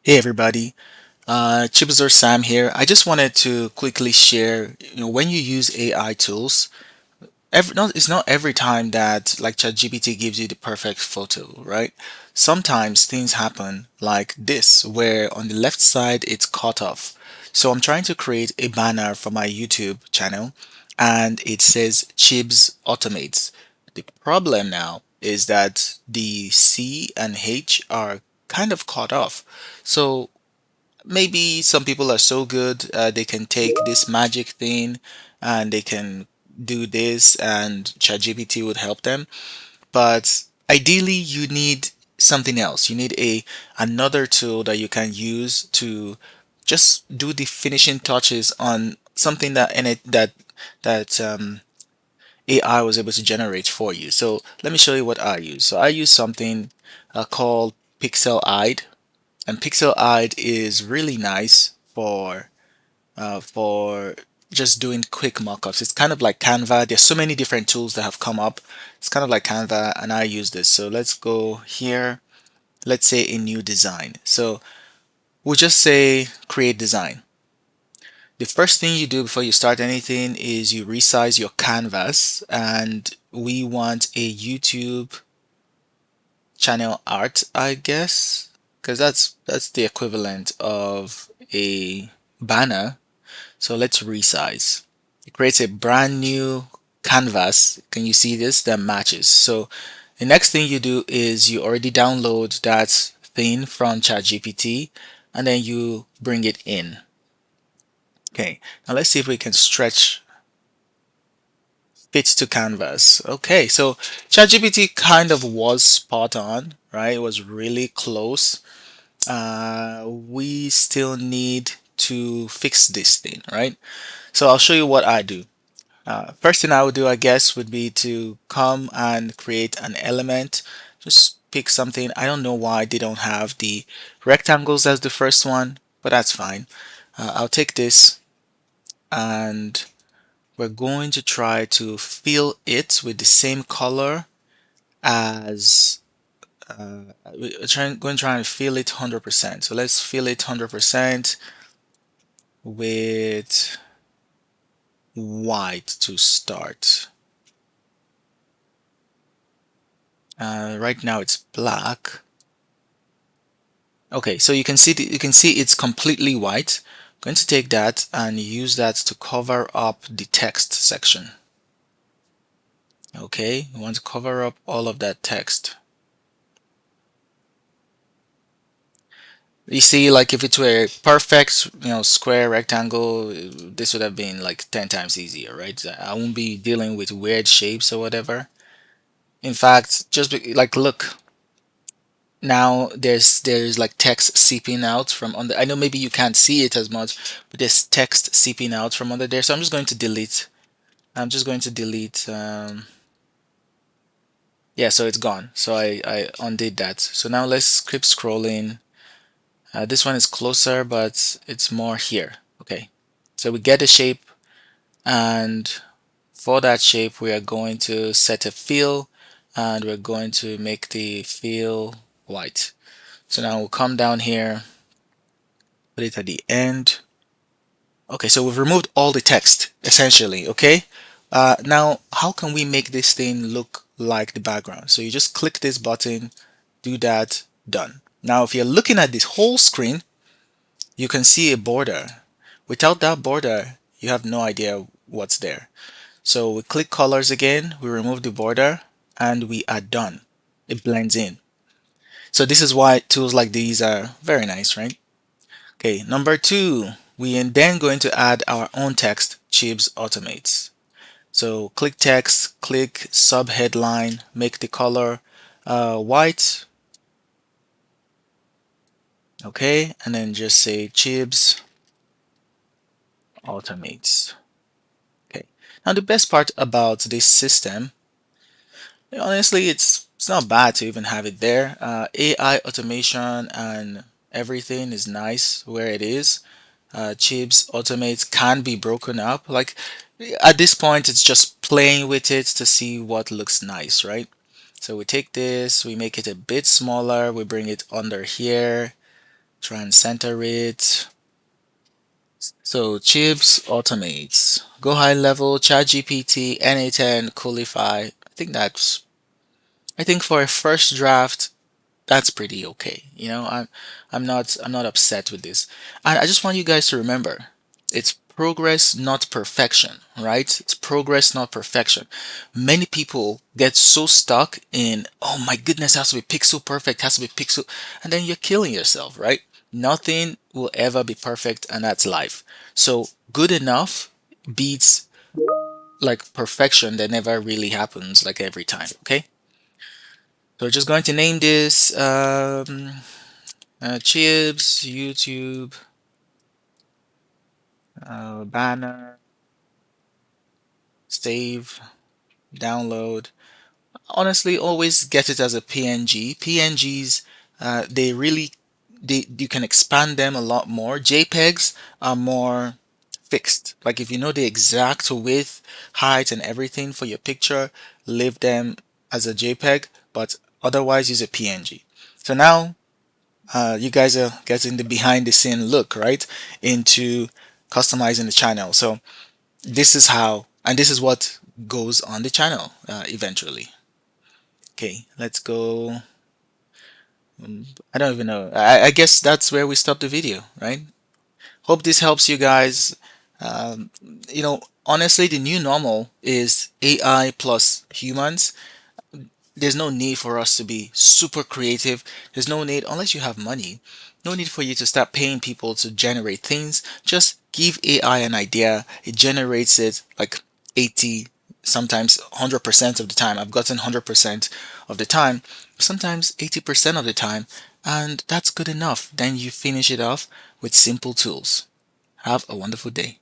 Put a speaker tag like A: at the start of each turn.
A: Hey everybody, Chibuzor Sam here. I just wanted to quickly share, when you use AI tools, it's not every time that like ChatGPT gives you the perfect photo, right? Sometimes things happen like this, where on the left side it's cut off. So I'm trying to create a banner for my YouTube channel, and it says Chibs Automates. The problem now is that the C and H are kind of cut off. So maybe some people are so good, they can take this magic thing and they can do this, and ChatGPT would help them. But ideally, you need something else. You need a another tool that you can use to just do the finishing touches on something that in it that AI was able to generate for you. So let me show you what I use. So I use something called Pixelide, and Pixelide is really nice for just doing quick mockups. It's kind of like Canva. There's so many different tools that have come up. It's kind of like Canva, and I use this. So let's go here. Let's say a new design. So we'll just say create design. The first thing you do before you start anything is you resize your canvas, and we want a YouTube channel art, I guess, because that's the equivalent of a banner. So let's resize. It creates a brand new canvas. Can you see this? That matches. So the next thing you do is you already download that thing from ChatGPT, and then you bring it in. Okay, now let's see if we can stretch fit to canvas. Okay, so ChatGPT kind of was spot on, right? It was really close. We still need to fix this thing, right? So I'll show you what I do. First thing I would do, I guess, would be to come and create an element. Just pick something. I don't know why they don't have the rectangles as the first one, but that's fine. I'll take this, and we're going to try to fill it with the same color as going to try and fill it 100%. So let's fill it 100% with white to start. Right now it's black. Okay, so you can see it's completely white. I'm going to take that and use that to cover up the text section. Okay, we want to cover up all of that text. You see, like if it were a perfect, square rectangle, this would have been like 10 times easier, right? I won't be dealing with weird shapes or whatever. In fact, like look, now there's like text seeping out from under. I know maybe you can't see it as much, but there's text seeping out from under there. So I'm just going to delete. I'm just going to delete. Yeah, so it's gone. So I undid that. So now let's keep scrolling. This one is closer, but it's more here. Okay, so we get the shape, and for that shape we are going to set a fill, and we're going to make the fill white. So now we'll come down here, put it at the end. Okay, so we've removed all the text essentially. Okay, now how can we make this thing look like the background? So you just click this button, do that, done. Now if you're looking at this whole screen, you can see a border. Without that border, you have no idea what's there. So we click colors again, we remove the border, and we are done. It blends in. So this is why tools like these are very nice, right? Okay, number two, we are then going to add our own text, Chibs Automates. So click text, click subheadline, make the color white. Okay, and then just say Chibs Automates. Okay, now the best part about this system, honestly, it's not bad to even have it there. AI automation and everything is nice where it is. Chips automates can be broken up. Like at this point, it's just playing with it to see what looks nice, right? So we take this, we make it a bit smaller, we bring it under here, Try and center it. So Chips automates. Go high level, ChatGPT, NA10, Coolify. I think for a first draft, that's pretty okay. You know, I'm not upset with this. And I just want you guys to remember, it's progress, not perfection, right? It's progress, not perfection. Many people get so stuck in, oh my goodness, it has to be pixel perfect, has to be pixel, and then you're killing yourself, right? Nothing will ever be perfect, and that's life. So good enough beats like perfection that never really happens like every time, okay? So we're just going to name this Chips, YouTube, banner, save, download. Honestly, always get it as a PNG. PNGs, they really, you can expand them a lot more. JPEGs are more fixed. Like if you know the exact width, height, and everything for your picture, leave them as a JPEG, but otherwise use a PNG. So now you guys are getting the behind the scene look, right, into customizing the channel. So this is how, and this is what goes on the channel eventually. Okay, let's go. I don't even know. I guess that's where we stop the video, right? Hope this helps you guys. Um, honestly, the new normal is AI plus humans. There's no need for us to be super creative. There's no need, unless you have money, no need for you to start paying people to generate things. Just give AI an idea. It generates it like 80, sometimes 100% of the time. I've gotten 100% of the time, sometimes 80% of the time. And that's good enough. Then you finish it off with simple tools. Have a wonderful day.